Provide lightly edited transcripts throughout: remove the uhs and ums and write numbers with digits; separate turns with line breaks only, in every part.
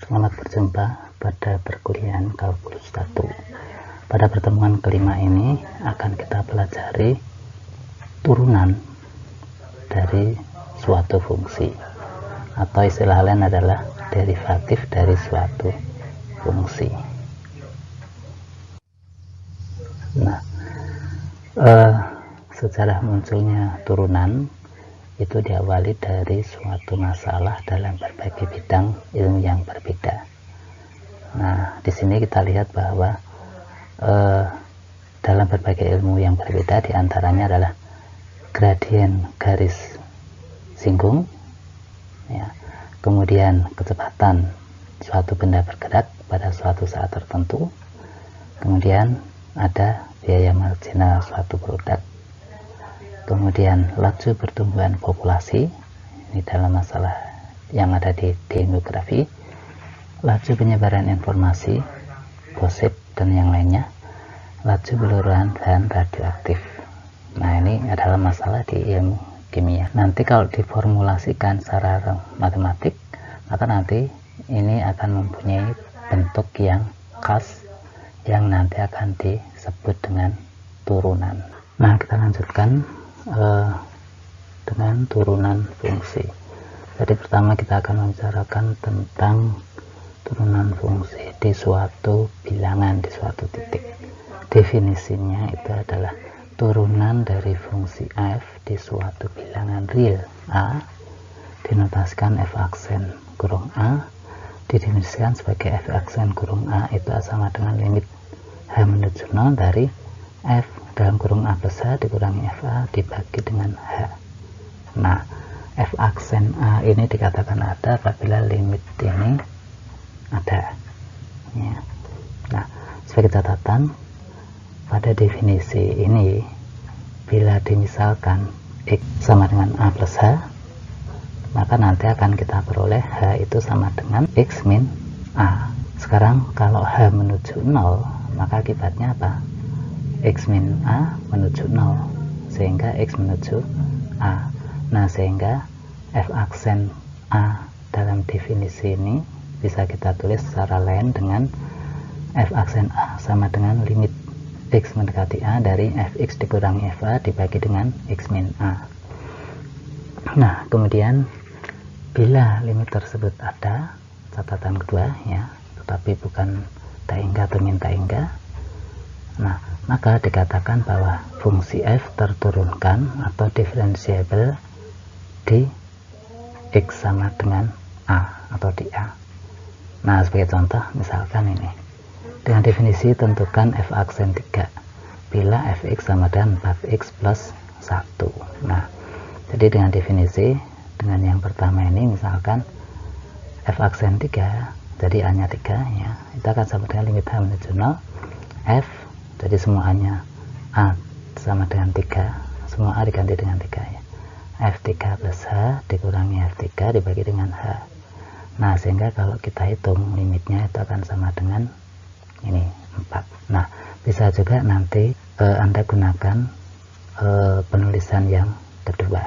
Selamat berjumpa pada perkuliahan kalkulus 1. Pada pertemuan kelima ini akan kita pelajari turunan dari suatu fungsi, atau istilah lain adalah derivatif dari suatu fungsi. Nah, sejarah munculnya turunan itu diawali dari suatu masalah dalam berbagai bidang ilmu yang berbeda. Nah, di sini kita lihat bahwa dalam berbagai ilmu yang berbeda, diantaranya adalah gradien garis singgung, ya, kemudian kecepatan suatu benda bergerak pada suatu saat tertentu, kemudian ada biaya marginal suatu produk, kemudian laju pertumbuhan populasi, ini dalam masalah yang ada di demografi, laju penyebaran informasi, gosip, dan yang lainnya, laju peluruhan bahan radioaktif. Nah, ini adalah masalah di ilmu kimia. Nanti kalau diformulasikan secara matematik, maka nanti ini akan mempunyai bentuk yang khas yang nanti akan disebut dengan turunan. Nah, kita lanjutkan dengan turunan fungsi. Jadi pertama kita akan membicarakan tentang turunan fungsi di suatu bilangan, di suatu titik. Definisinya itu adalah turunan dari fungsi f di suatu bilangan real a, dinotasikan f aksen kurung a, didefinisikan sebagai f aksen kurung a itu sama dengan limit h menuju 0 dari f dalam kurung a plus h dikurangi fa dibagi dengan h. Nah, f aksen a ini dikatakan ada apabila limit ini ada, ya. Nah, sebagai catatan, pada definisi ini bila dimisalkan x sama dengan a plus h, maka nanti akan kita peroleh h itu sama dengan x min a. Sekarang kalau h menuju 0, maka akibatnya apa? X min a menuju 0, sehingga x menuju a. Nah, sehingga f aksen a dalam definisi ini bisa kita tulis secara lain dengan f aksen a sama dengan limit x mendekati a dari fx dikurangi fa dibagi dengan x min a. Nah, kemudian bila limit tersebut ada, catatan kedua, ya, tetapi bukan tak hingga atau min tak hingga, nah, maka dikatakan bahwa fungsi f terturunkan atau diferensiable di x sama dengan a atau di a. Nah, sebagai contoh, misalkan ini, dengan definisi tentukan f aksen 3 bila fx sama dengan 4x plus 1. Nah, jadi dengan definisi, dengan yang pertama ini, misalkan f aksen 3, jadi a nya 3, ya, itu akan sama dengan limit h menuju 0, f, jadi semuanya a sama dengan 3, semua a diganti dengan 3, ya, f3 plus h dikurangi f3 dibagi dengan h. Nah, sehingga kalau kita hitung limitnya itu akan sama dengan ini 4. Nah, bisa juga nanti Anda gunakan penulisan yang kedua,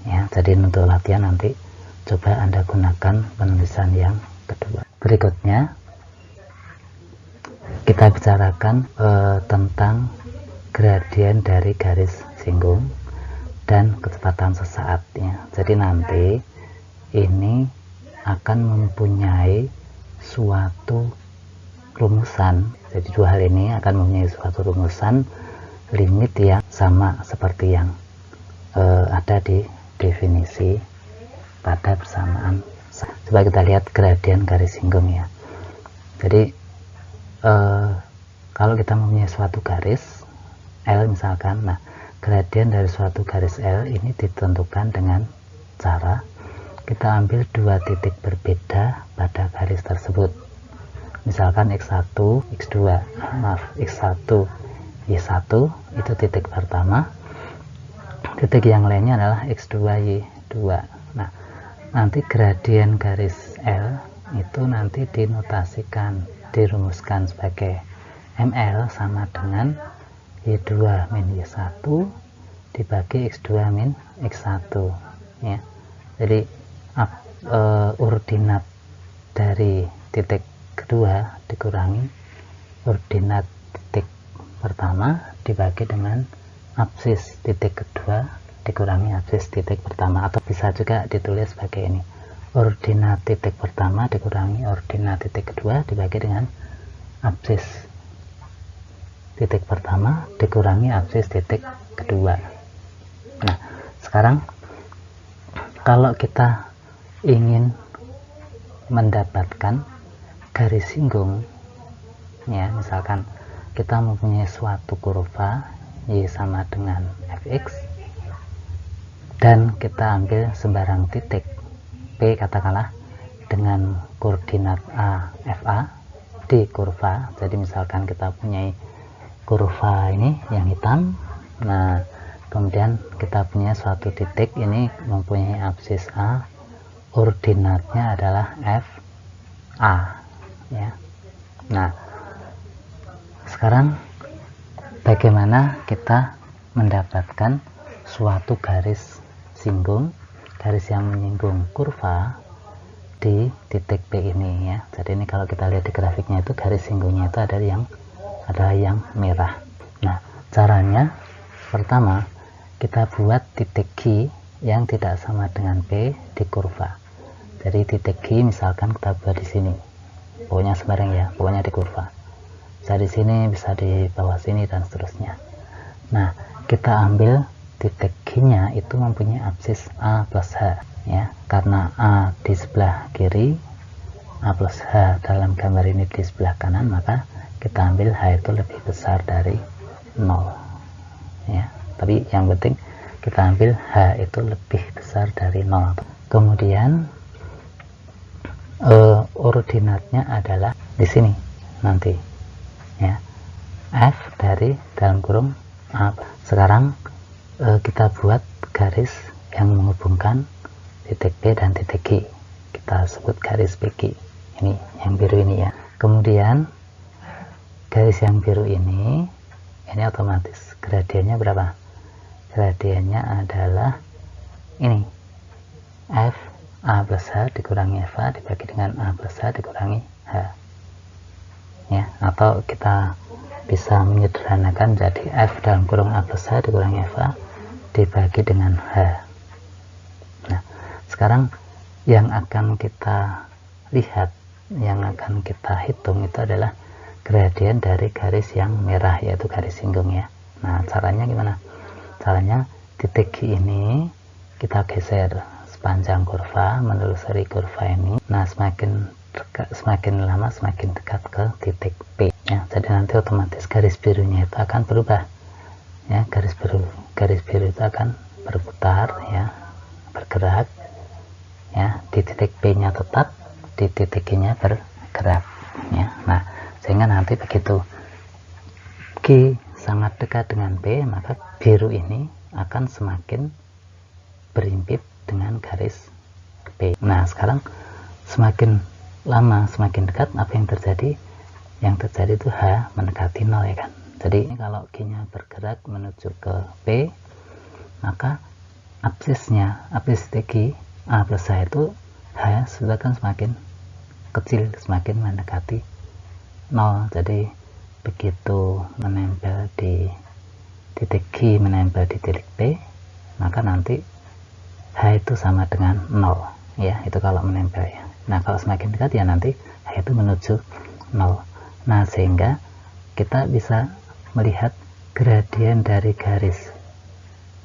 ya. Jadi untuk latihan nanti coba Anda gunakan penulisan yang kedua. Berikutnya kita bicarakan tentang gradien dari garis singgung dan kecepatan sesaat, ya. Jadi nanti ini akan mempunyai suatu rumusan. Jadi dua hal ini akan mempunyai suatu rumusan limit yang sama seperti yang ada di definisi pada persamaan. Coba kita lihat gradien garis singgung, ya. Jadi kalau kita mempunyai suatu garis L misalkan, nah, gradien dari suatu garis L ini ditentukan dengan cara kita ambil dua titik berbeda pada garis tersebut. Misalkan x1, x2, x1, y1 itu titik pertama, titik yang lainnya adalah x2, y2. Nah, nanti gradien garis L itu nanti dinotasikan, dirumuskan sebagai ml sama dengan y2 min y1 dibagi x2 min x1, ya. Jadi ordinat dari titik kedua dikurangi ordinat titik pertama dibagi dengan absis titik kedua dikurangi absis titik pertama, atau bisa juga ditulis sebagai ini: ordinat titik pertama dikurangi ordinat titik kedua dibagi dengan absis titik pertama dikurangi absis titik kedua. Nah, sekarang kalau kita ingin mendapatkan garis singgung, ya, misalkan kita mempunyai suatu kurva y sama dengan fx dan kita ambil sembarang titik p, katakanlah dengan koordinat a fa di kurva. Jadi misalkan kita punyai kurva ini yang hitam, nah kemudian kita punya suatu titik ini mempunyai absis a, ordinatnya adalah f a, ya. Nah, sekarang bagaimana kita mendapatkan suatu garis singgung, garis yang menyinggung kurva di titik P ini, ya. Jadi ini kalau kita lihat di grafiknya itu garis singgungnya itu adalah yang merah. Nah, caranya pertama kita buat titik Q yang tidak sama dengan P di kurva. Jadi titik Q misalkan kita buat di sini, pokoknya sembarang ya, pokoknya di kurva. Bisa di sini, bisa di bawah sini dan seterusnya. Nah, kita ambil titik Q-nya itu mempunyai absis A plus H, ya. Karena A di sebelah kiri, A plus H dalam gambar ini di sebelah kanan, maka kita ambil H itu lebih besar dari 0, ya. Tapi yang penting kita ambil H itu lebih besar dari 0. Kemudian ordinatnya adalah di sini nanti, ya, f dari dalam kurung a. Sekarang kita buat garis yang menghubungkan titik P dan titik Q, kita sebut garis PQ, ini yang biru ini, ya. Kemudian garis yang biru ini otomatis gradiennya berapa? Gradiennya adalah ini, f A plus H dikurangi FA dibagi dengan A plus H dikurangi H, ya. Atau kita bisa menyederhanakan jadi F dalam kurung A plus H dikurangi FA dibagi dengan H. Nah, sekarang yang akan kita lihat, yang akan kita hitung itu adalah gradien dari garis yang merah, yaitu garis singgung, ya. Nah, caranya gimana? Caranya titik Q ini kita geser sepanjang kurva, menelusuri kurva ini. Nah, semakin lama semakin dekat ke titik P, ya. Jadi nanti otomatis garis birunya itu akan berubah, ya. Garis biru itu akan berputar, ya, bergerak, ya. Di titik P nya tetap, di titik Q nya bergerak, ya. Nah, sehingga nanti begitu Q sangat dekat dengan P, maka biru ini akan semakin berimpit dengan garis P. Nah, sekarang semakin lama semakin dekat, apa yang terjadi? Yang terjadi itu H mendekati 0, ya kan. Jadi kalau Q-nya bergerak menuju ke P, maka absis titik A plus H itu H sudah kan semakin kecil, semakin mendekati 0. Jadi begitu menempel di titik Q, menempel di titik P, maka nanti H itu sama dengan 0, ya. Itu kalau menempel, ya. Nah, kalau semakin dekat, ya nanti H itu menuju 0. Nah, sehingga kita bisa melihat gradien dari garis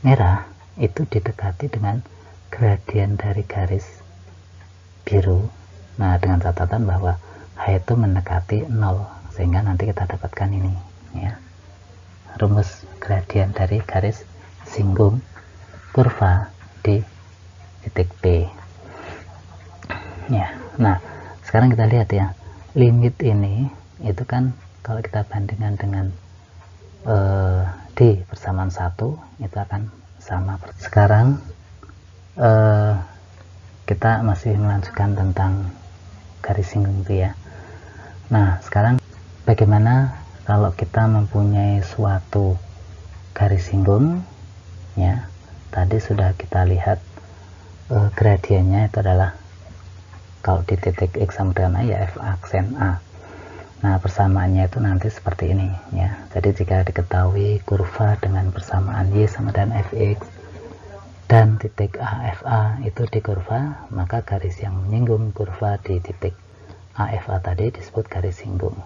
merah itu didekati dengan gradien dari garis biru. Nah, dengan catatan bahwa H itu mendekati 0, sehingga nanti kita dapatkan ini, ya, rumus gradien dari garis singgung kurva di titik P, ya. Nah, sekarang kita lihat, ya, limit ini itu kan kalau kita bandingkan dengan D persamaan 1 itu akan sama. Sekarang kita masih melanjutkan tentang garis singgung itu, ya. Nah, sekarang bagaimana kalau kita mempunyai suatu garis singgung, ya. Tadi sudah kita lihat gradiennya itu adalah kalau di titik X sama dengan A ya F aksen A. Nah, persamaannya itu nanti seperti ini ya. Jadi jika diketahui kurva dengan persamaan Y sama dengan Fx dan titik AFA itu di kurva, maka garis yang menyinggung kurva di titik AFA tadi disebut garis singgung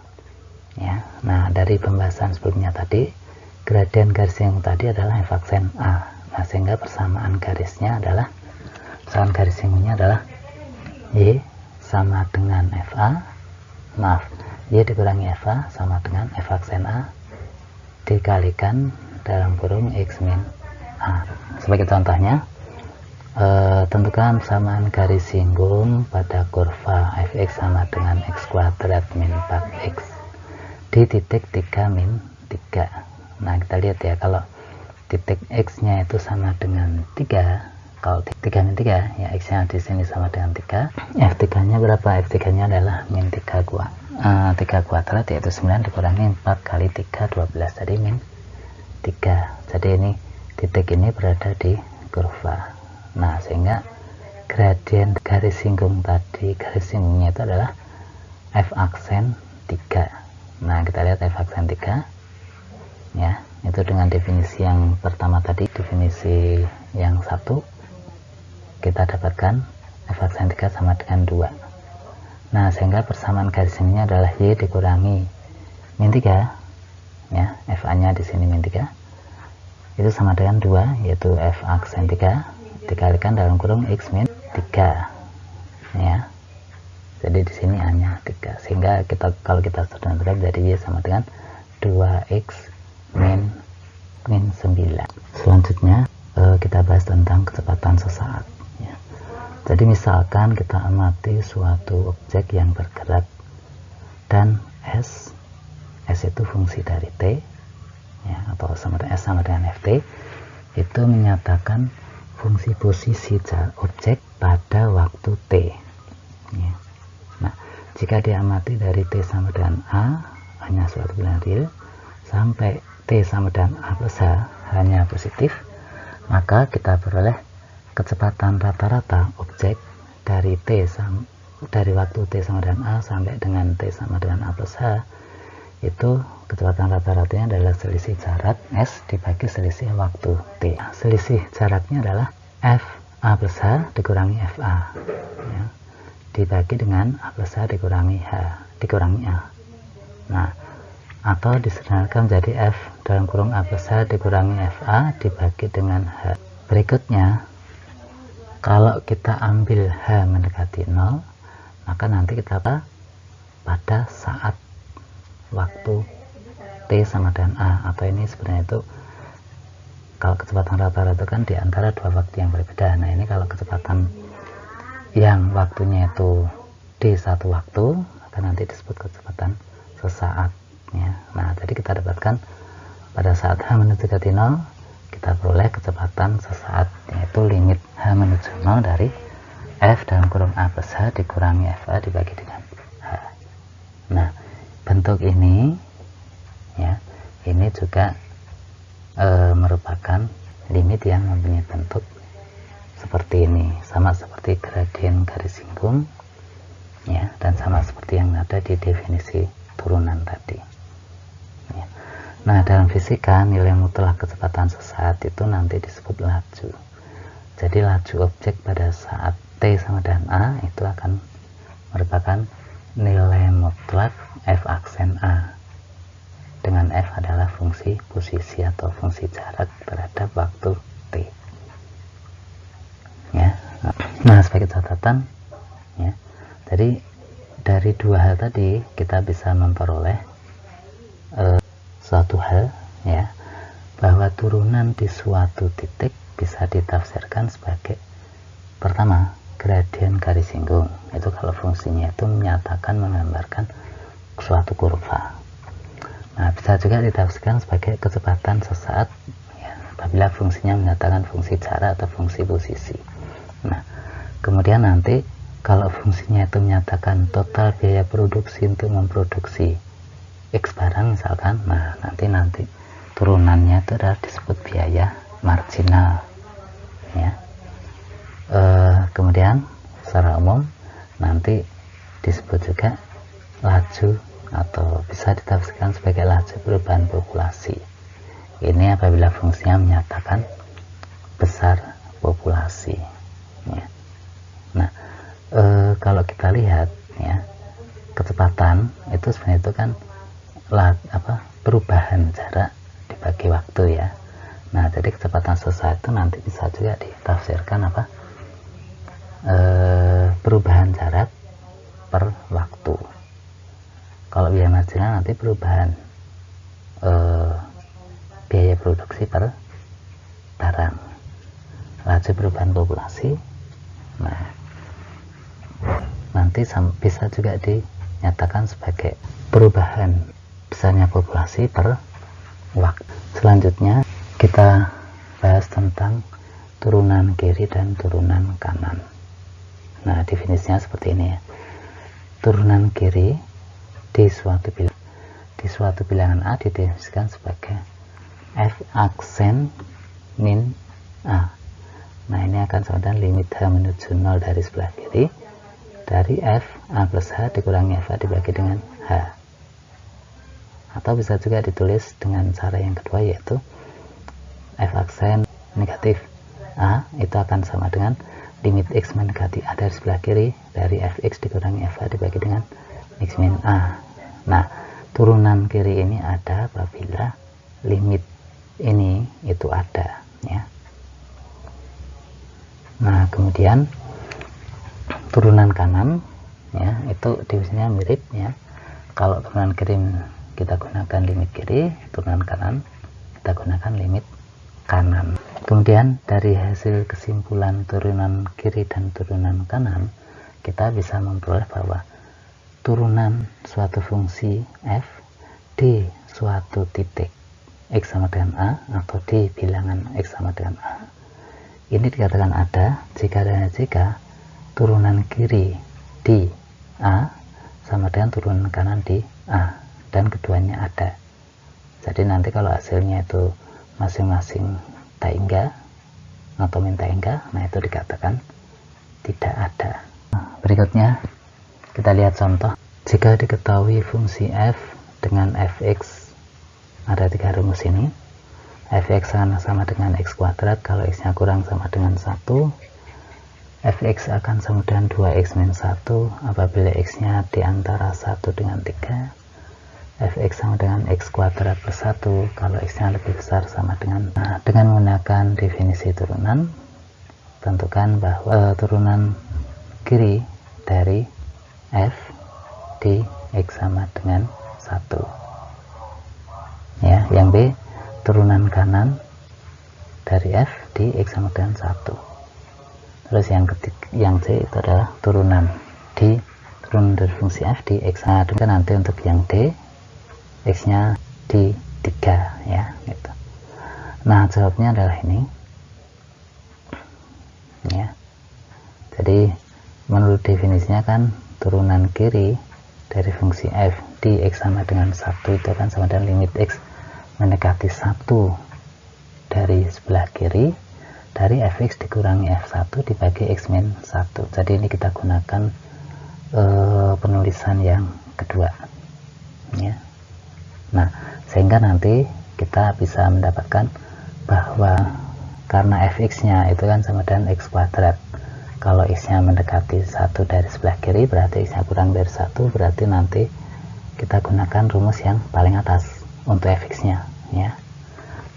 ya. Nah, dari pembahasan sebelumnya tadi, gradien garis singgung tadi adalah F aksen A. Nah, sehingga persamaan garis singgungnya adalah Y sama dengan FA, Y dikurangi FA sama dengan F aksen A dikalikan dalam kurung X min A. Sebagai contohnya, tentukan persamaan garis singgung pada kurva Fx sama dengan X kuadrat min 4X di titik 3 min 3. Nah, kita lihat ya, kalau titik X nya itu sama dengan 3, kalau 3 min 3 ya, X nya di sini sama dengan 3, F3 nya berapa? F3 nya adalah min 3 kuadrat, yaitu 9 dikurangi 4 kali 3 12, jadi min 3. Jadi ini titik ini berada di kurva. Nah, sehingga gradien garis singgung tadi, garis singgungnya itu adalah F aksen 3. Nah, kita lihat F aksen 3 ya, itu dengan definisi yang pertama tadi, definisi yang satu, kita dapatkan F aksen 3 sama dengan 2. Nah, sehingga persamaan garis singgungnya adalah Y dikurangi min 3 ya, FA nya di sini min 3 itu sama dengan 2, yaitu F aksen 3 dikalikan dalam kurung X min 3 ya. Jadi di sini A nya 3, sehingga kalau kita sederhanakan jadi Y sama dengan 2X min 9. Selanjutnya kita bahas tentang kecepatan sesaat ya. Jadi misalkan kita amati suatu objek yang bergerak dan S itu fungsi dari T ya, atau S sama dengan Ft, itu menyatakan fungsi posisi objek pada waktu T ya. Nah, jika diamati dari T sama dengan A hanya suatu bilangan real sampai T sama dengan A plus H hanya positif, maka kita peroleh kecepatan rata-rata objek dari waktu T sama dengan A sampai dengan T sama dengan A plus H, itu kecepatan rata-ratanya adalah selisih jarak S dibagi selisih waktu T. Selisih jaraknya adalah F A plus H dikurangi FA ya, dibagi dengan A plus H dikurangi A. Nah, atau disederhanakan menjadi F dalam kurung A plus H dikurangi FA dibagi dengan H. Berikutnya, kalau kita ambil H mendekati 0, maka nanti kita pada saat waktu T sama dengan A, atau ini sebenarnya itu kalau kecepatan rata-rata kan di antara dua waktu yang berbeda. Nah, ini kalau kecepatan yang waktunya itu di satu waktu, maka nanti disebut kecepatan sesaat ya. Nah, jadi kita dapatkan pada saat H menuju ke 0, kita peroleh kecepatan sesaat, yaitu limit H menuju 0 dari F dalam kurung A plus H dikurangi FA dibagi dengan H. Nah, bentuk ini ya, ini juga merupakan limit yang mempunyai bentuk seperti ini, sama seperti gradien garis singgung ya, dan sama seperti yang ada di definisi turunan tadi ya. Nah, dalam fisika nilai mutlak kecepatan sesaat itu nanti disebut laju. Jadi laju objek pada saat T sama dengan A itu akan merupakan nilai mutlak F aksen A, dengan F adalah fungsi posisi atau fungsi jarak terhadap waktu T ya. Nah, sebagai catatan ya, jadi dari dua hal tadi kita bisa memperoleh suatu hal ya, bahwa turunan di suatu titik bisa ditafsirkan sebagai pertama, gradien garis singgung, itu kalau fungsinya itu menyatakan menggambarkan suatu kurva. Nah, bisa juga ditafsirkan sebagai kecepatan sesaat ya, apabila fungsinya menyatakan fungsi jarak atau fungsi posisi. Nah, kemudian nanti kalau fungsinya itu menyatakan total biaya produksi untuk memproduksi X barang misalkan, nah nanti turunannya itu adalah disebut biaya marginal ya. Kemudian secara umum nanti disebut juga laju atau bisa ditafsirkan sebagai laju perubahan populasi. Ini apabila fungsinya menyatakan besar populasi ya. Nah, kalau kita lihat ya, kecepatan itu sebenarnya itu kan perubahan jarak dibagi waktu ya. Nah, jadi kecepatan selesai itu nanti bisa juga ditafsirkan perubahan jarak per waktu. Kalau biaya marginal nanti perubahan biaya produksi per barang. Laju perubahan populasi, nah nanti bisa juga dinyatakan sebagai perubahan besarnya populasi per waktu. Selanjutnya kita bahas tentang turunan kiri dan turunan kanan. Nah, definisinya seperti ini ya. Turunan kiri di suatu bilangan A didefinisikan sebagai f aksen min A. Nah, ini akan sama dengan limit H menuju 0 dari sebelah kiri dari f A plus H dikurangi f A dibagi dengan H. Atau bisa juga ditulis dengan cara yang kedua, yaitu f aksen negatif A itu akan sama dengan limit X mendekati A dari sebelah kiri dari fx dikurangi f A dibagi dengan X min A. Nah, turunan kiri ini ada apabila limit ini itu ada ya. Nah, kemudian turunan kanan ya, itu definisinya mirip ya. Kalau turunan kiri kita gunakan limit kiri, turunan kanan kita gunakan limit kanan. Kemudian dari hasil kesimpulan turunan kiri dan turunan kanan, kita bisa memperoleh bahwa turunan suatu fungsi f di suatu titik X sama dengan A atau di bilangan X sama dengan A ini dikatakan ada jika dan jika turunan kiri di A sama dengan turunan kanan di A dan keduanya ada. Jadi nanti kalau hasilnya itu masing-masing taingga atau min taingga, nah itu dikatakan tidak ada. Berikutnya kita lihat contoh. Jika diketahui fungsi f dengan fx, ada 3 rumus ini. Fx akan sama dengan x kuadrat kalau x nya kurang sama dengan 1. Fx akan sama dengan 2x min 1 apabila x nya di antara 1 dengan 3. Fx sama dengan x kuadrat plus 1 kalau x nya lebih besar sama dengan. Nah, dengan menggunakan definisi turunan, tentukan bahwa turunan kiri dari f di x sama dengan 1 ya. Yang B, turunan kanan dari f di x sama dengan 1. Terus yang C itu adalah turunan dari fungsi f di x. Nah, nanti untuk yang D, x nya di 3 ya gitu. Nah, jawabnya adalah ini ya. Jadi menurut definisinya kan turunan kiri dari fungsi f di x sama dengan 1 itu akan sama dengan limit x mendekati 1 dari sebelah kiri dari fx dikurangi f1 dibagi x min 1. Jadi ini kita gunakan penulisan yang kedua ya. Nah, sehingga nanti kita bisa mendapatkan bahwa karena fx nya itu kan sama dengan x kuadrat, kalau x nya mendekati 1 dari sebelah kiri berarti x nya kurang dari 1, berarti nanti kita gunakan rumus yang paling atas untuk fx nya ya.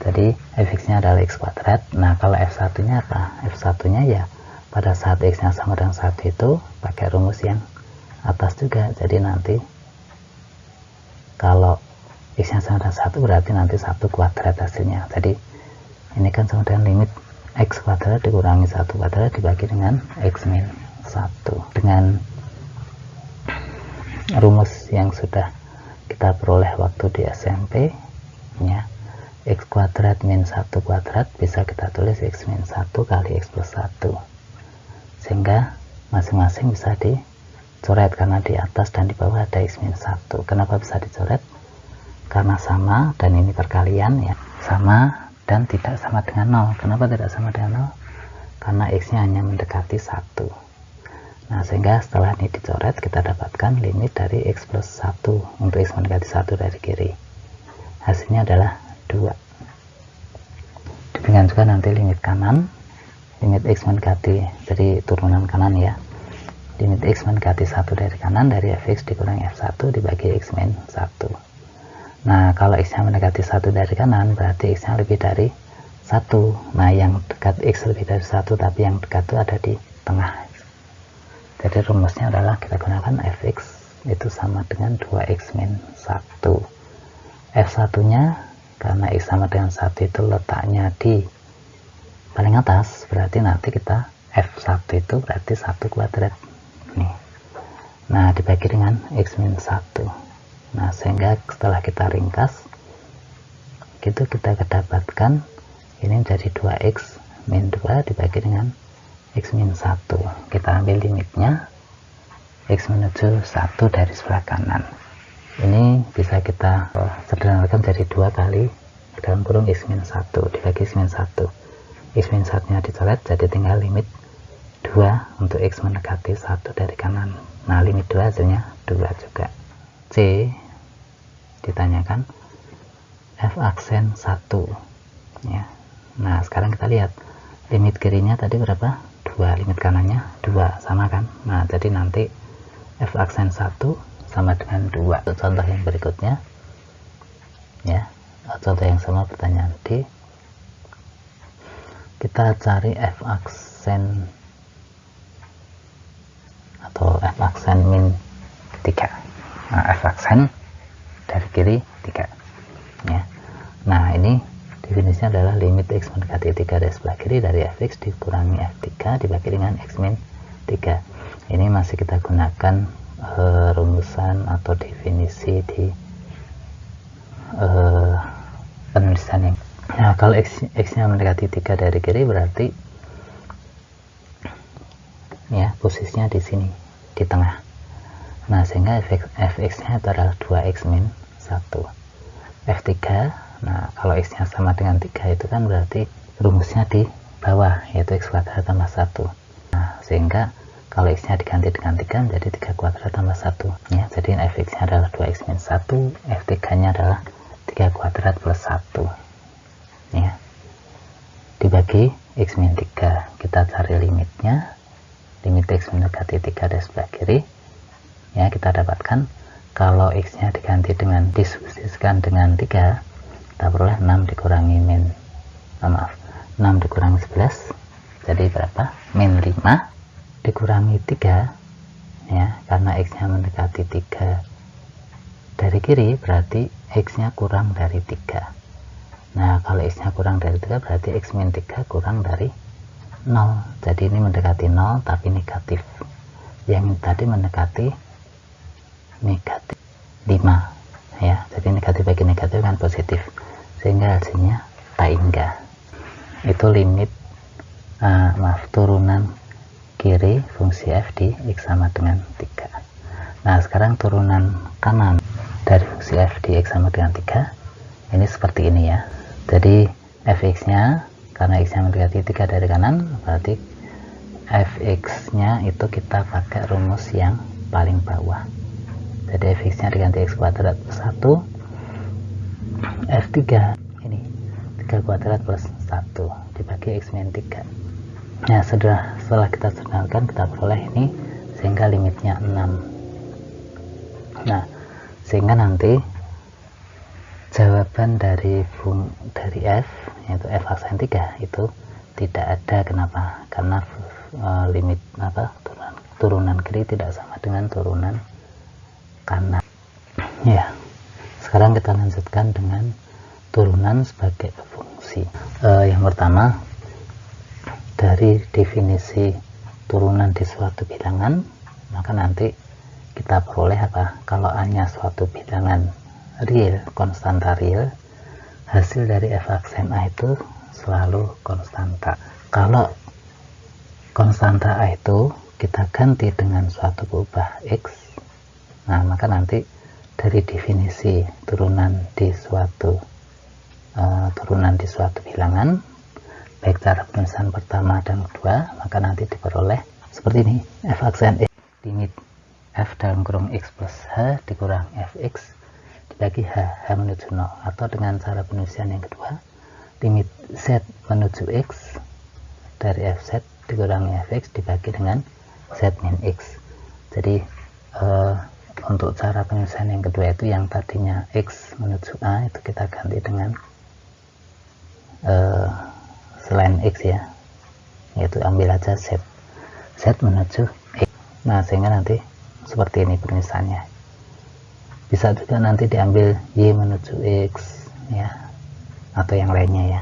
Jadi fx nya adalah x kuadrat. Nah, kalau f1 nya apa? f1 nya ya pada saat x nya sama dengan 1 itu pakai rumus yang atas juga. Jadi nanti kalau x nya sama dengan 1 berarti nanti 1 kuadrat hasilnya. Jadi ini kan sama dengan limit x kuadrat dikurangi 1 kuadrat dibagi dengan x min 1 dengan rumus yang sudah kita peroleh waktu di SMP ya. X kuadrat min 1 kuadrat bisa kita tulis x min 1 kali x plus 1 sehingga masing-masing bisa dicoret karena di atas dan di bawah ada x min 1. Kenapa bisa dicoret? Karena sama dan ini perkalian ya, sama dan tidak sama dengan 0. Kenapa tidak sama dengan 0? Karena x nya hanya mendekati 1. Nah, sehingga setelah ini dicoret, kita dapatkan limit dari x plus 1 untuk x mendekati 1 dari kiri. Hasilnya adalah 2. Demikian juga nanti limit kanan, limit x mendekati dari turunan kanan ya. Limit x mendekati 1 dari kanan dari fx dikurangi f1 dibagi x min 1. Nah, kalau x-nya mendekati 1 dari kanan, berarti x-nya lebih dari 1. Nah, yang dekat x lebih dari 1, tapi yang dekat itu ada di tengah. Jadi rumusnya adalah kita gunakan fx itu sama dengan 2x min 1. f1 nya karena x sama dengan 1 itu letaknya di paling atas, berarti nanti kita f1 itu berarti 1 kuadrat nih. Nah, dibagi dengan x min 1. Nah, sehingga setelah kita ringkas gitu, kita kedapatkan ini jadi 2x min 2 dibagi dengan x min 1. Kita ambil limitnya x menuju 1 dari sebelah kanan. Ini bisa kita sederhanakan jadi 2 kali dalam kurung x min 1 dibagi x min 1. X min 1 nya dicoret, jadi tinggal limit 2 untuk x mendekati 1 dari kanan. Nah, limit 2 hasilnya 2 juga. C ditanyakan f aksen 1 ya. Nah, sekarang kita lihat limit kirinya tadi berapa? 2, limit kanannya 2, sama kan? Nah, jadi nanti f aksen 1 sama dengan 2. Contoh yang berikutnya ya, contoh yang sama pertanyaan D, kita cari f aksen atau f aksen min 3. Nah, f aksen dari kiri 3 ya. Nah, ini definisinya adalah limit x mendekati 3 dari sebelah kiri dari fx dikurangi f3 dibagi dengan x min 3. Ini masih kita gunakan rumusan atau definisi di penulisan yang. Nah, kalau x-nya mendekati 3 dari kiri berarti ya posisinya di sini di tengah. Nah, sehingga fx-nya itu adalah 2x min 1. f3, nah kalau x-nya sama dengan 3 itu kan berarti rumusnya di bawah, yaitu x kuadrat tambah 1. Nah, sehingga kalau x-nya diganti dengan 3 menjadi 3 kuadrat tambah 1 ya. Jadi fx-nya adalah 2x min 1, f3-nya adalah 3 kuadrat plus 1 ya, dibagi x min 3. Kita cari limitnya, limit x mendekati 3 dari sebelah kiri ya. Kita dapatkan kalau x-nya diganti dengan disubstitusikan dengan 3, kita peroleh 6 dikurangi min 6 dikurangi 11, jadi berapa? Min 5 dikurangi 3 ya, karena x-nya mendekati 3 dari kiri berarti x-nya kurang dari 3. Nah, kalau x-nya kurang dari 3 berarti x min 3 kurang dari 0. Jadi ini mendekati 0 tapi negatif. Yang tadi mendekati negatif 5 ya. Jadi negatif bagi negatif kan positif, sehingga hasilnya tak hingga. Itu limit turunan kiri fungsi f di x sama dengan 3. Nah, sekarang turunan kanan dari fungsi f di x sama dengan 3 ini seperti ini ya. Jadi fx nya karena x nya mendekati 3 dari kanan, berarti fx nya itu kita pakai rumus yang paling bawah. Jadi fx nya diganti x kuadrat plus 1, f3 ini 3 kuadrat plus 1 dibagi x min 3. Nah, setelah kita sederhanakan kita peroleh ini, sehingga limitnya 6. Nah, sehingga nanti jawaban dari f yaitu f aksen 3 itu tidak ada. Kenapa? Karena limit turunan kiri tidak sama dengan turunan kanan ya. Sekarang kita lanjutkan dengan turunan sebagai fungsi. Yang pertama, dari definisi turunan di suatu bilangan, maka nanti kita peroleh apa? Kalau hanya suatu bilangan real, konstanta real, hasil dari f aksen a itu selalu konstanta. Kalau konstanta a itu kita ganti dengan suatu berubah x, nah maka nanti dari definisi turunan di suatu bilangan, baik cara penulisan pertama dan kedua, maka nanti diperoleh seperti ini, f aksen x limit f dalam kurung x plus h dikurang fx dibagi h menuju 0, atau dengan cara penulisan yang kedua, limit z menuju x dari fz dikurangi fx dibagi dengan z min x. Jadi untuk cara penyelesaian yang kedua itu, yang tadinya x menuju a itu kita ganti dengan selain x ya, yaitu ambil aja z menuju x. Nah, sehingga nanti seperti ini penulisannya. Bisa juga nanti diambil y menuju x ya, atau yang lainnya ya.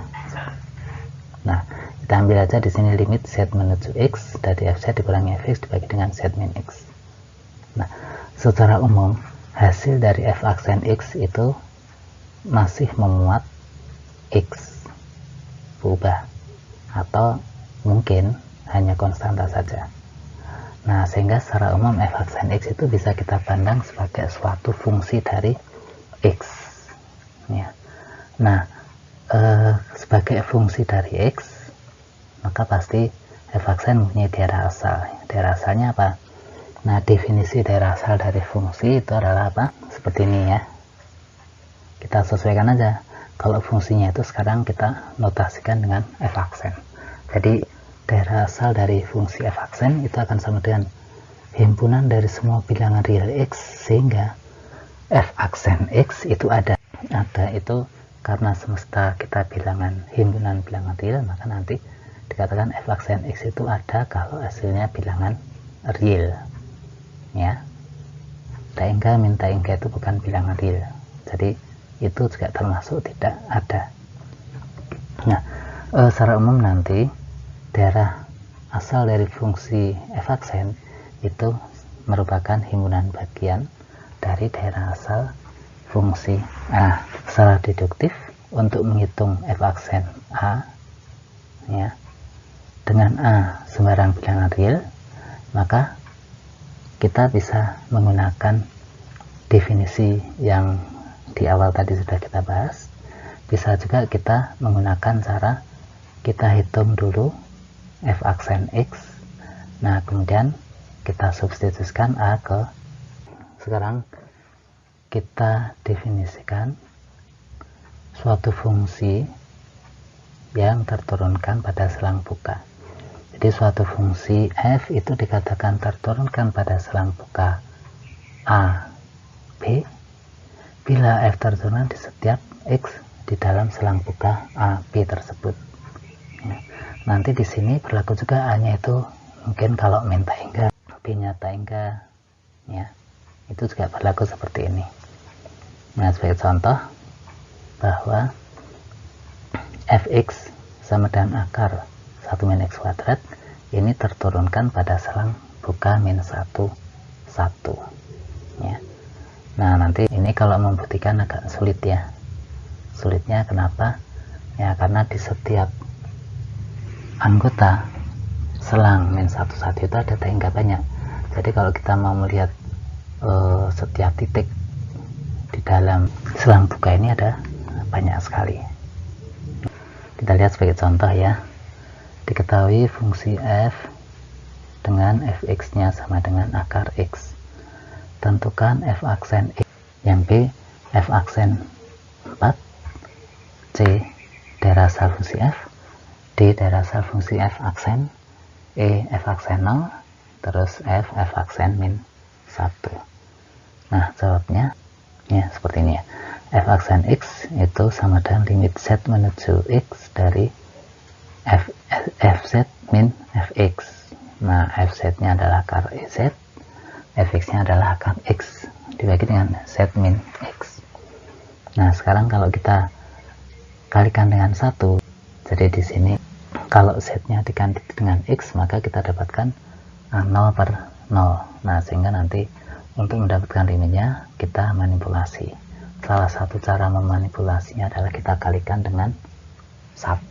Nah, kita ambil aja di sini limit z menuju x dari fz dikurangi fx dibagi dengan z min x. Nah, secara umum hasil dari f aksen x itu masih memuat x berubah, atau mungkin hanya konstanta saja. Nah, sehingga secara umum f aksen x itu bisa kita pandang sebagai suatu fungsi dari x ya. Nah, sebagai fungsi dari x, maka pasti f aksen mempunyai daerah asal. Daerah asalnya apa? Nah, definisi daerah asal dari fungsi itu adalah apa? Seperti ini ya. Kita sesuaikan aja. Kalau fungsinya itu sekarang kita notasikan dengan f aksen. Jadi daerah asal dari fungsi f aksen itu akan sama dengan himpunan dari semua bilangan real x, sehingga f aksen x itu ada itu karena semesta kita bilangan himpunan bilangan real, maka nanti dikatakan f aksen x itu ada kalau hasilnya bilangan real ya. Taingga min taingga itu bukan bilangan real, jadi itu juga termasuk tidak ada. Nah, secara umum nanti daerah asal dari fungsi f aksen itu merupakan himpunan bagian dari daerah asal fungsi a. Secara deduktif, untuk menghitung f aksen a ya, dengan a sembarang bilangan real, maka kita bisa menggunakan definisi yang di awal tadi sudah kita bahas. Bisa juga kita menggunakan cara kita hitung dulu f aksen x, nah kemudian kita substitusikan a ke. Sekarang kita definisikan suatu fungsi yang terturunkan pada selang buka. Jadi suatu fungsi f itu dikatakan terturunkan pada selang buka a, b bila f terturunkan di setiap x di dalam selang buka a, b tersebut. Ya. Nanti di sini berlaku juga a-nya itu mungkin kalau min taingga, b-nya taingga ya. Itu juga berlaku seperti ini. Nah, sebagai contoh bahwa fx sama dengan akar 1 min x kuadrat ini terturunkan pada selang buka min 1, 1 ya. Nah, nanti ini kalau membuktikan agak sulit ya. Sulitnya kenapa? Ya, karena di setiap anggota selang min 1, 1 itu ada taingga banyak. Jadi kalau kita mau melihat setiap titik di dalam selang buka ini ada banyak sekali. Kita lihat sebagai contoh ya. Diketahui fungsi f dengan fx nya sama dengan akar x. Tentukan f aksen x, yang b f aksen 4, c daerah asal fungsi f, d daerah asal fungsi f aksen, e f aksen 0, terus f aksen min 1. Nah, jawabnya ya seperti ini ya. F aksen x itu sama dengan limit z menuju x dari fz min fx. Nah, fz nya adalah akar ez, fx nya adalah akar x dibagi dengan z min x. Nah, sekarang kalau kita kalikan dengan 1, jadi di sini kalau z nya diganti dengan x, maka kita dapatkan 0 per 0. Nah, sehingga nanti untuk mendapatkan limitnya kita manipulasi. Salah satu cara memanipulasinya adalah kita kalikan dengan 1.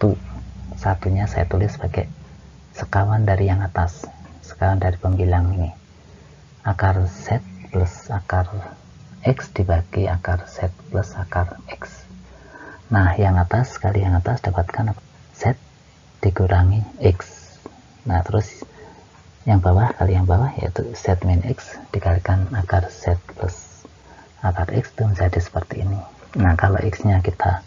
Satunya saya tulis sebagai sekawan dari yang atas, sekawan dari pembilang ini. Akar z plus akar x dibagi akar z plus akar x. Nah, yang atas kali yang atas dapatkan z dikurangi x. Nah, terus yang bawah kali yang bawah, yaitu z min x dikalikan akar z plus akar x, itu menjadi seperti ini. Nah, kalau x nya kita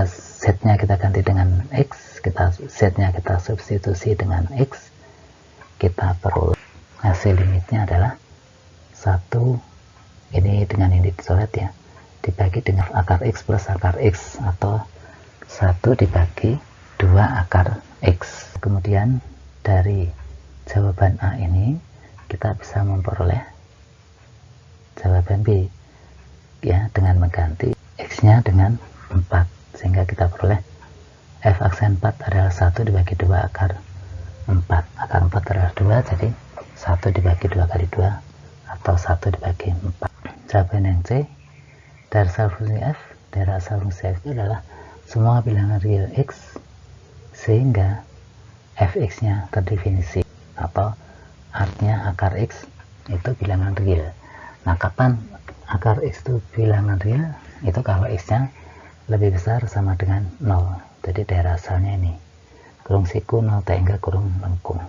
z nya kita ganti dengan x, z nya kita substitusi dengan x, kita perlu hasil limitnya adalah 1, ini dengan ini dicoret ya, dibagi dengan akar x plus akar x, atau 1 dibagi 2 akar x. Kemudian dari jawaban A ini kita bisa memperoleh jawaban B ya, dengan mengganti x nya dengan 4, sehingga kita peroleh f aksen 4 adalah 1 dibagi 2 akar 4. Akar 4 adalah 2, jadi 1 dibagi 2 kali 2, atau 1 dibagi 4. Jawaban yang C, dari asal fungsi f, dari asal fungsi f itu adalah semua bilangan real x sehingga fx nya terdefinisi, atau artinya akar x itu bilangan real. Nah, kapan akar x itu bilangan real? Itu kalau x nya lebih besar sama dengan 0. Jadi daerah asalnya ini kurung siku 0 tengah kurung lengkung.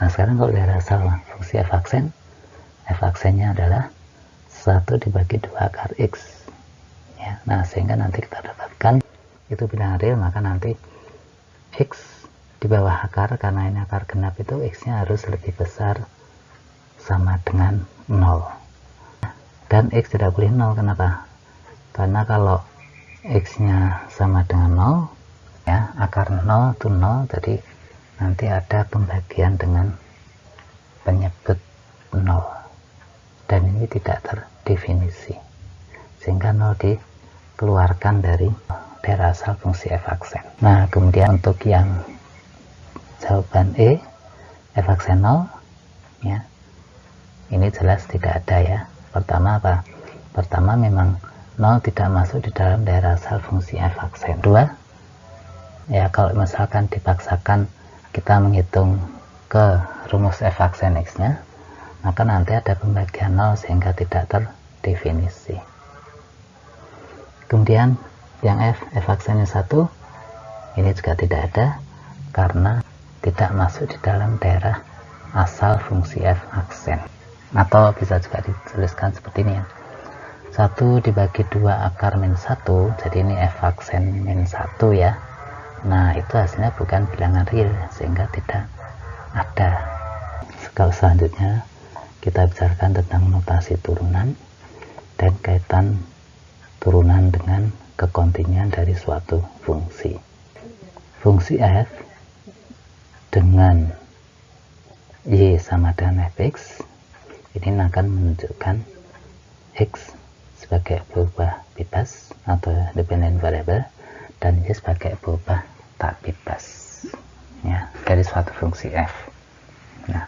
Nah, sekarang kalau daerah asal fungsi f aksennya adalah 1 dibagi 2 akar x ya. Nah, sehingga nanti kita dapatkan itu bilangan real, maka nanti x di bawah akar, karena ini akar genap, itu x nya harus lebih besar sama dengan 0, dan x tidak boleh 0. Kenapa? Karena kalau x nya sama dengan 0 ya, akar 0 itu 0, jadi nanti ada pembagian dengan penyebut 0, dan ini tidak terdefinisi, sehingga 0 dikeluarkan dari daerah asal fungsi f aksen. Nah, kemudian untuk yang jawaban E, f aksen 0 ya, ini jelas tidak ada ya. Pertama apa? Pertama, memang 0 tidak masuk di dalam daerah asal fungsi f aksen. 2 ya, kalau misalkan dipaksakan kita menghitung ke rumus f aksen x nya, maka nanti ada pembagian 0 sehingga tidak terdefinisi. Kemudian yang f aksennya 1, ini juga tidak ada karena tidak masuk di dalam daerah asal fungsi f aksen. Atau bisa juga dituliskan seperti ini ya, 1 dibagi 2 akar min 1, jadi ini f aksen min 1 ya. Nah, itu hasilnya bukan bilangan real, sehingga tidak ada. Kalau selanjutnya kita bicarakan tentang notasi turunan dan kaitan turunan dengan kekontinuan dari suatu fungsi. Fungsi f dengan y sama dengan fx ini akan menunjukkan x sebagai berubah bebas atau dependent variable dan y sebagai berubah tak bebas ya, dari suatu fungsi f. Nah,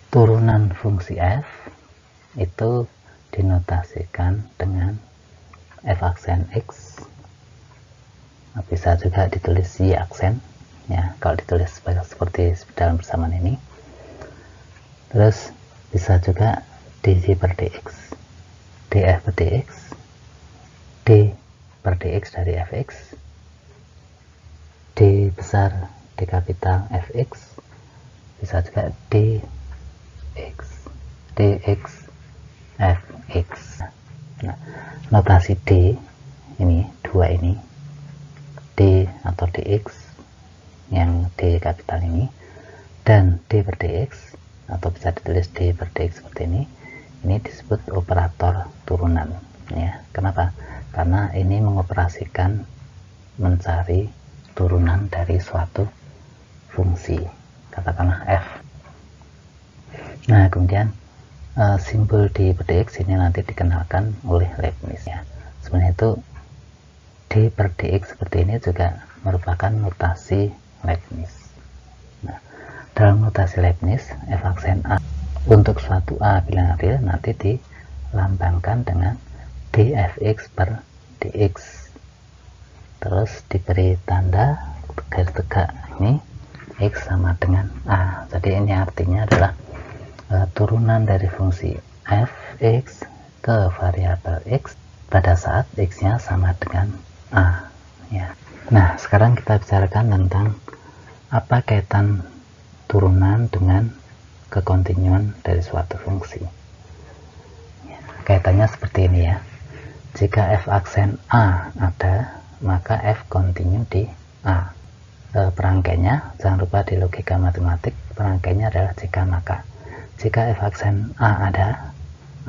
turunan fungsi f itu dinotasikan dengan f aksen x, bisa juga ditulis y aksen ya, kalau ditulis seperti dalam persamaan ini. Terus bisa juga dy per dx, df per dx, d per dx dari fx, d besar d kapital fx, bisa juga dx fx. Nah, notasi d ini, dua ini, d atau dx yang d kapital ini, dan d per dx atau bisa ditulis d per dx seperti ini disebut operator turunan ya. Kenapa? Karena ini mengoperasikan mencari turunan dari suatu fungsi, katakanlah f. Nah, kemudian simbol d per dx ini nanti dikenalkan oleh Leibniz ya. Sebenarnya itu d per dx seperti ini juga merupakan notasi Leibniz. Nah, dalam notasi Leibniz, f aksen a untuk suatu a bilangan real nanti dilambangkan dengan dfx per dx, terus diberi tanda garis tegak ini x sama dengan a. Jadi ini artinya adalah turunan dari fungsi fx ke variabel x pada saat x nya sama dengan a ya. Nah, sekarang kita bicarakan tentang apa kaitan turunan dengan kekontinuan dari suatu fungsi? Kaitannya seperti ini ya. Jika f aksen A ada, maka f kontinu di A. Perangkainya, jangan lupa di logika matematik, perangkainya adalah jika maka. Jika f aksen A ada,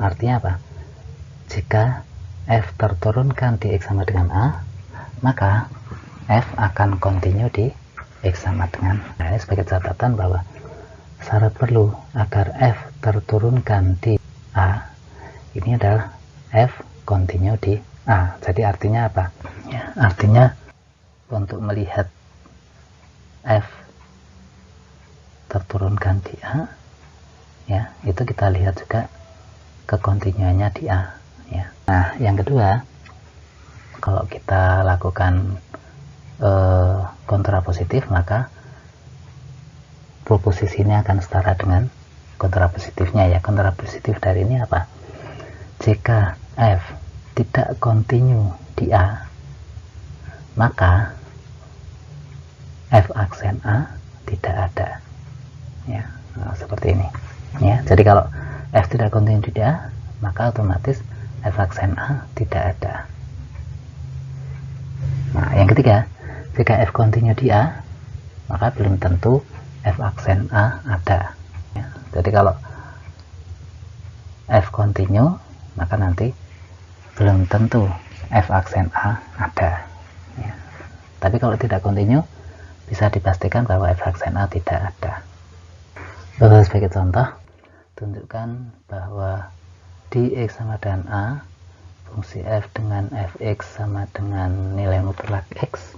artinya apa? Jika f terturunkan di x sama dengan A, maka f akan kontinu di x sama dengan. Nah, ini sebagai catatan bahwa syarat perlu agar f terturunkan di A ini adalah f kontinu di A. Jadi artinya apa? Ya, artinya untuk melihat f terturunkan di A, ya itu kita lihat juga kekontinuannya di A. Ya. Nah, yang kedua, kalau kita lakukan kontrapositif, maka proposisinya akan setara dengan kontrapositifnya ya. Kontrapositif dari ini apa? Jika f tidak kontinu di A, maka f aksen A tidak ada ya. Nah, seperti ini ya. Jadi kalau f tidak kontinu di A, maka otomatis f aksen A tidak ada. Nah, yang ketiga, jika f kontinu di A, maka belum tentu f aksen A ada ya. Jadi kalau f kontinu, maka nanti belum tentu f aksen A ada ya. Tapi kalau tidak kontinu, bisa dipastikan bahwa f aksen A tidak ada. Sebagai contoh, tunjukkan bahwa di x sama dengan A, fungsi f dengan fx sama dengan nilai mutlak x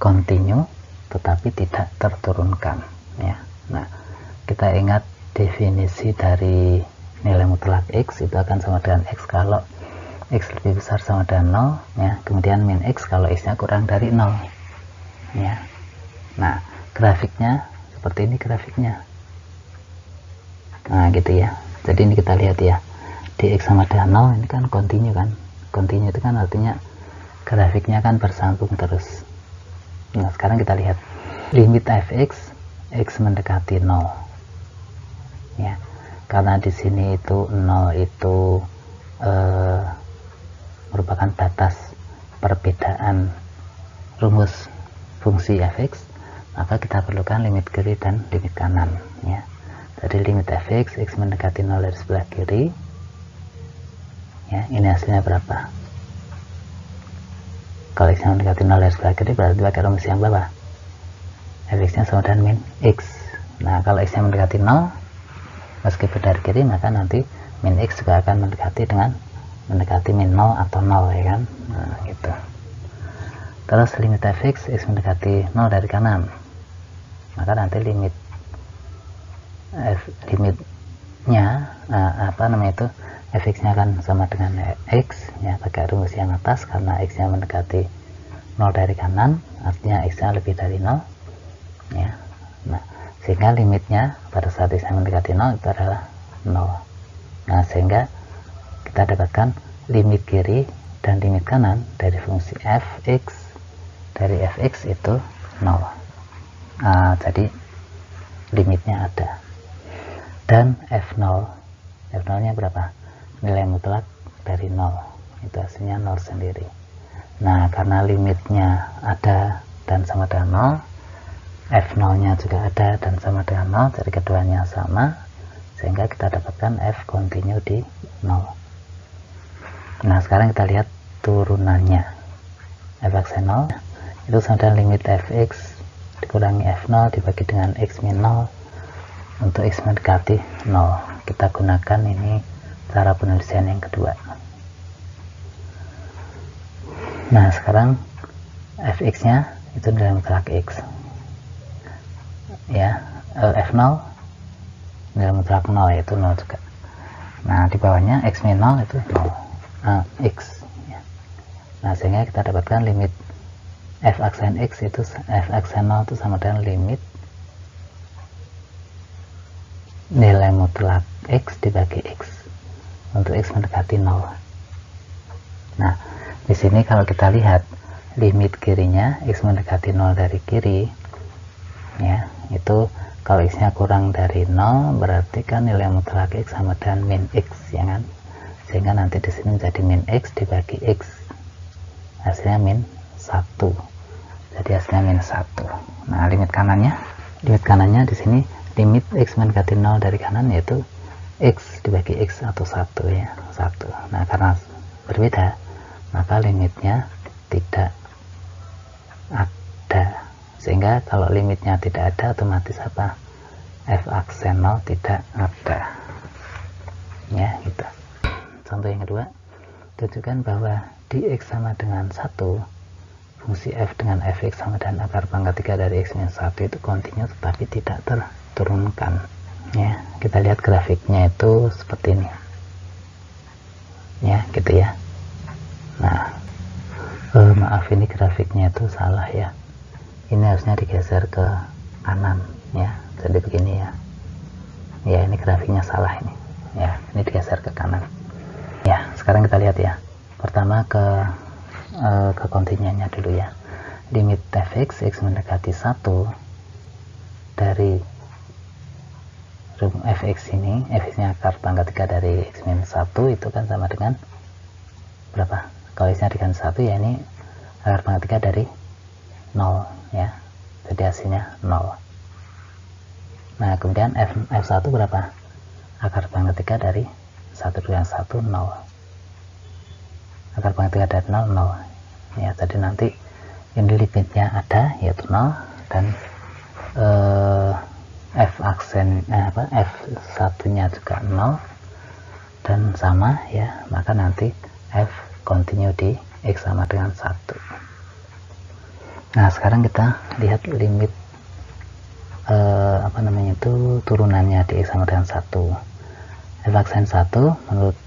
kontinu tetapi tidak terturunkan ya. Nah, kita ingat definisi dari nilai mutlak x itu akan sama dengan x kalau x lebih besar sama dengan 0 ya, kemudian min x kalau x nya kurang dari 0 ya. Nah, grafiknya seperti ini grafiknya. Nah, gitu ya. Jadi ini kita lihat ya, di x sama dengan 0 ini kan kontinu kan. Kontinu itu kan artinya grafiknya kan bersambung terus. Nah, sekarang kita lihat limit fx, x mendekati 0 ya. Karena di sini itu 0 itu merupakan batas perbedaan rumus fungsi fx, maka kita perlukan limit kiri dan limit kanan ya. Jadi limit fx, x mendekati 0 dari sebelah kiri ya, ini hasilnya berapa? Kalau x nya mendekati 0 dari sebelah kiri berarti pakai rumus yang bawah, fx nya sama dengan min x. Nah, kalau x nya mendekati 0 meskipun dari kiri, maka nanti min x juga akan mendekati min 0 atau 0 ya kan. Nah, gitu. Terus limit fx, x mendekati 0 dari kanan, maka nanti limitnya fx nya akan sama dengan x ya, pakai rumus yang atas karena x nya mendekati 0 dari kanan, artinya x nya lebih dari 0 ya. Nah, sehingga limitnya pada saat x nya mendekati 0 itu adalah 0. Nah, sehingga kita dapatkan limit kiri dan limit kanan dari fungsi fx dari fx itu 0. Jadi limitnya ada. Dan f0 nya berapa? Nilai mutlak dari 0, itu hasilnya 0 sendiri. Nah, karena limitnya ada dan sama dengan 0, f0 nya juga ada dan sama dengan 0, jadi keduanya sama, sehingga kita dapatkan f kontinu di 0. Nah, sekarang kita lihat turunannya. F aksen 0 itu sama dengan limit fx dikurangi f0 dibagi dengan x min 0 untuk x mendekati 0. Kita gunakan ini cara penulisan yang kedua. Nah, sekarang fx nya itu nilai mutlak x ya, f0 nilai mutlak 0 yaitu 0 juga. Nah, di bawahnya x min 0 itu 0 x ya. Nah, sehingga kita dapatkan limit f aksen x itu f aksen 0 itu sama dengan limit nilai mutlak x dibagi x untuk x mendekati 0. Nah, di sini kalau kita lihat limit kirinya x mendekati 0 dari kiri ya. Itu kalau x nya kurang dari 0 berarti kan nilai mutlak x sama dengan min x, ya kan, sehingga nanti di sini menjadi min x dibagi x, hasilnya min 1, jadi hasilnya min 1. Nah, limit kanannya di sini limit x mendekati 0 dari kanan yaitu x dibagi x atau 1, ya, 1. Nah, karena berbeda maka limitnya tidak ada, sehingga kalau limitnya tidak ada otomatis apa, f aksen 0 tidak ada, ya, gitu. Contoh yang kedua, tunjukkan bahwa di x sama dengan 1 fungsi f dengan fx sama dengan akar pangkat 3 dari x minus 1 itu kontinu tetapi tidak terturunkan, ya. Kita lihat grafiknya itu seperti ini, ya, gitu ya. Nah, maaf, ini grafiknya itu salah, ya, ini harusnya digeser ke kanan, ya, jadi begini, ya, ya, ini grafiknya salah ini, ya, ini digeser ke kanan, ya. Sekarang kita lihat, ya, pertama ke kontinunya dulu, ya. Limit fx x mendekati 1 dari fx ini, fx nya akar pangkat 3 dari x minus 1 itu kan sama dengan berapa? Kalau x nya dengan 1, ya, ini akar pangkat 3 dari 0, ya, jadi hasilnya 0. Nah, kemudian f1 berapa? Akar pangkat 3 dari 1 dengan 1, 0. Akar pangkat 3 dari 0, 0, ya, jadi nanti ini limitnya ada yaitu 0 dan f1 nya juga 0 dan sama, ya, maka nanti f continue di x sama dengan 1. Nah, sekarang kita lihat limit turunannya di x sama dengan 1. f aksen 1 menurut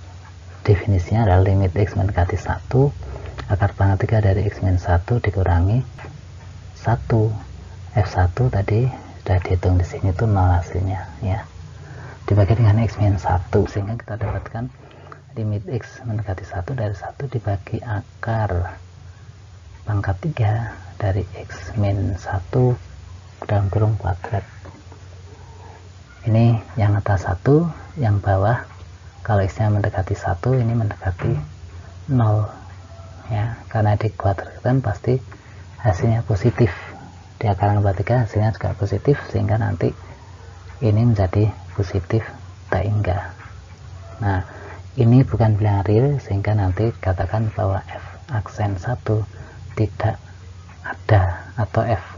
definisinya adalah limit x mendekati 1 akar pangkat 3 dari x minus 1 dikurangi 1. f1 tadi sudah dihitung di sini tuh 0 hasilnya, ya, dibagi dengan x minus 1, sehingga kita dapatkan limit x mendekati 1 dari 1 dibagi akar pangkat 3 dari x min 1 dalam kurung kuadrat. Ini yang atas 1, yang bawah kalau x nya mendekati 1 ini mendekati 0, ya, karena dikuadratkan pasti hasilnya positif, di akar pangkat 3 hasilnya juga positif, sehingga nanti ini menjadi positif tak-hingga. Nah, ini bukan bilangan real, sehingga nanti katakan bahwa f aksen 1 tidak ada atau f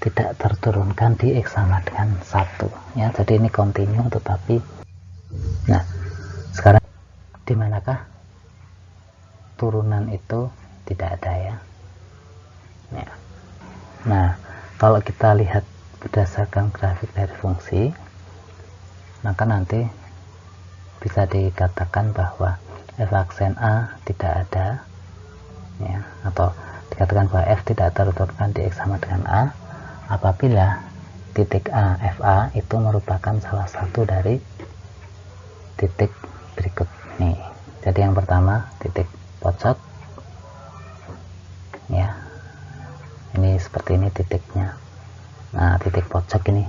tidak terturunkan di x sama dengan 1, ya, jadi ini kontinu tetapi. Nah, sekarang di manakah turunan itu tidak ada, ya, ya. Nah, kalau kita lihat berdasarkan grafik dari fungsi, maka nanti bisa dikatakan bahwa f aksen a tidak ada, ya, atau dikatakan bahwa f tidak terturunkan di x sama dengan a apabila titik a fa itu merupakan salah satu dari titik berikut nih. Jadi yang pertama titik pojok, ya, ini seperti ini titiknya. Nah, titik pojok ini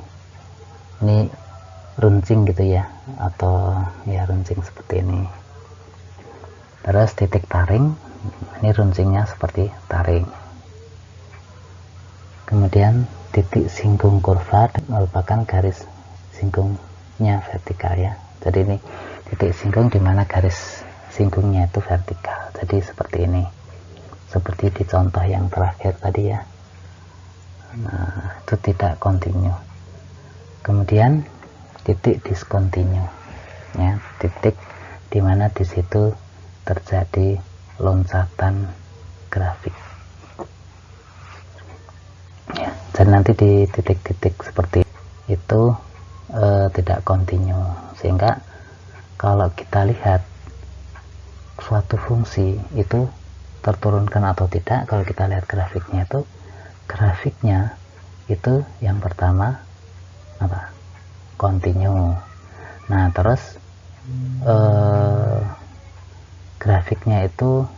runcing gitu, ya, atau ya runcing seperti ini. Terus titik taring, ini runcingnya seperti taring. Kemudian titik singgung kurva merupakan garis singgungnya vertikal, ya. Jadi ini titik singgung di mana garis singgungnya itu vertikal. Jadi seperti ini, seperti di contoh yang terakhir tadi, ya. Nah, itu tidak kontinu. Kemudian titik diskontinu, ya, titik dimana di situ terjadi loncatan grafik, ya. Dan nanti di titik-titik seperti itu tidak kontinu, sehingga kalau kita lihat suatu fungsi itu terturunkan atau tidak, kalau kita lihat grafiknya itu yang pertama apa, kontinu. Nah, terus grafiknya itu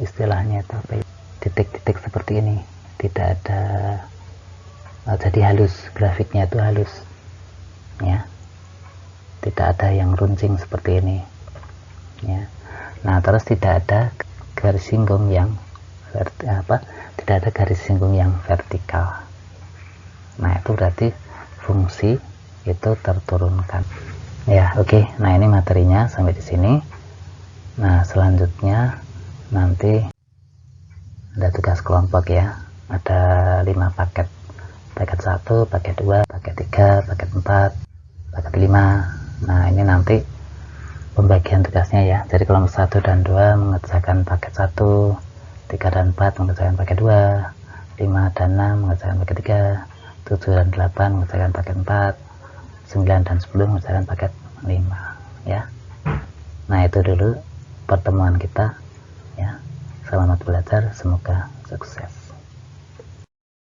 istilahnya itu apa, titik-titik seperti ini, tidak ada jadi halus, grafiknya itu halus ya, tidak ada yang runcing seperti ini ya. Nah terus tidak ada garis singgung yang tidak ada garis singgung yang vertikal. Nah itu berarti fungsi itu terturunkan ya. Oke, nah ini materinya sampai di sini. Nah selanjutnya nanti ada tugas kelompok ya, ada 5 paket: paket 1, paket 2, paket 3, paket 4, paket 5. Nah ini nanti pembagian tugasnya ya. Jadi kelompok 1 dan 2 mengerjakan paket 1, 3 dan 4 mengerjakan paket 2, 5 dan 6 mengerjakan paket 3, 7 dan 8 mengerjakan paket 4, 9 dan 10 mengerjakan paket 5 ya. Nah itu dulu pertemuan kita ya. Selamat belajar, semoga sukses.